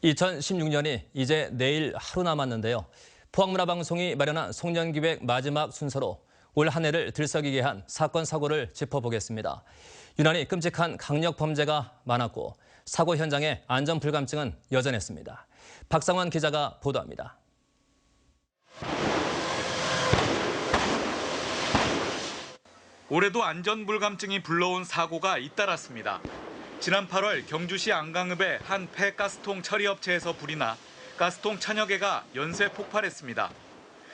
2016년이 이제 내일 하루 남았는데요. 포항문화방송이 마련한 송년기획 마지막 순서로 올 한 해를 들썩이게 한 사건, 사고를 짚어보겠습니다. 유난히 끔찍한 강력 범죄가 많았고 사고 현장의 안전 불감증은 여전했습니다. 박상원 기자가 보도합니다. 올해도 안전 불감증이 불러온 사고가 잇따랐습니다. 지난 8월 경주시 안강읍의 한 폐가스통 처리업체에서 불이 나 가스통 천여 개가 연쇄 폭발했습니다.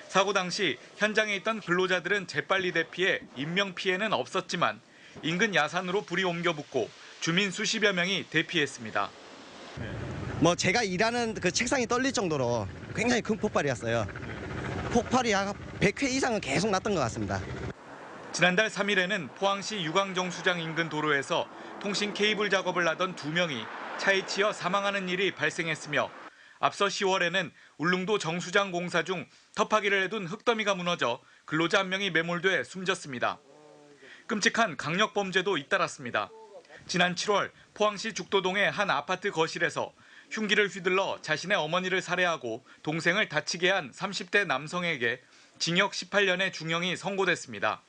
사고 당시 현장에 있던 근로자들은 재빨리 대피해 인명피해는 없었지만 인근 야산으로 불이 옮겨 붙고 주민 수십여 명이 대피했습니다. 제가 일하는 그 책상이 떨릴 정도로 굉장히 큰 폭발이었어요. 폭발이 한 100회 이상은 계속 났던 것 같습니다. 지난달 3일에는 포항시 유광정수장 인근 도로에서 통신 케이블 작업을 하던 2명이 차에 치여 사망하는 일이 발생했으며 앞서 10월에는 울릉도 정수장 공사 중 터파기를 해둔 흙더미가 무너져 근로자 한 명이 매몰돼 숨졌습니다. 끔찍한 강력 범죄도 잇따랐습니다. 지난 7월 포항시 죽도동의 한 아파트 거실에서 흉기를 휘둘러 자신의 어머니를 살해하고 동생을 다치게 한 30대 남성에게 징역 18년의 중형이 선고됐습니다.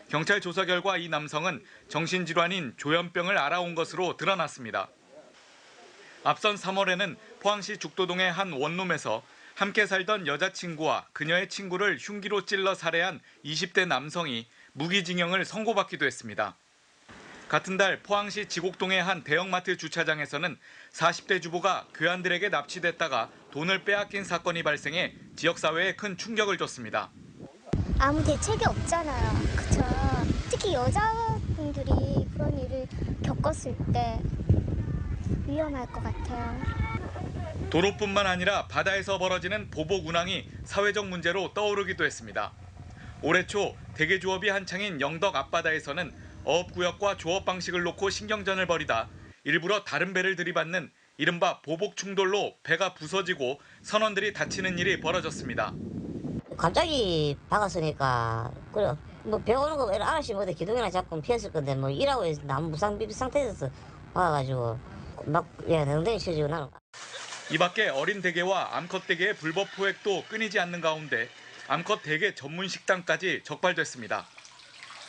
경찰 조사 결과 이 남성은 정신질환인 조현병을 앓아온 것으로 드러났습니다. 앞선 3월에는 포항시 죽도동의 한 원룸에서 함께 살던 여자친구와 그녀의 친구를 흉기로 찔러 살해한 20대 남성이 무기징역을 선고받기도 했습니다. 같은 달 포항시 지곡동의 한 대형마트 주차장에서는 40대 주부가 교환들에게 납치됐다가 돈을 빼앗긴 사건이 발생해 지역사회에 큰 충격을 줬습니다. 아무 대책이 없잖아요. 그쵸? 특히 여자분들이 그런 일을 겪었을 때 위험할 것 같아요. 도로뿐만 아니라 바다에서 벌어지는 보복 운항이 사회적 문제로 떠오르기도 했습니다. 올해 초 대게조업이 한창인 영덕 앞바다에서는 어업구역과 조업 방식을 놓고 신경전을 벌이다 일부러 다른 배를 들이받는 이른바 보복 충돌로 배가 부서지고 선원들이 다치는 일이 벌어졌습니다. 갑자기 박았으니까 그래 배 오는 거 아저씨 기둥이나 잡고 피했을 건데 일하고 해서 나무 무상비비 상태에서 박아가지고 엉덩이 쳐지고 나는. 이 밖에 어린 대게와 암컷 대게의 불법 포획도 끊이지 않는 가운데 암컷 대게 전문 식당까지 적발됐습니다.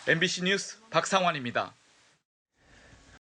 MBC 뉴스 박상환입니다.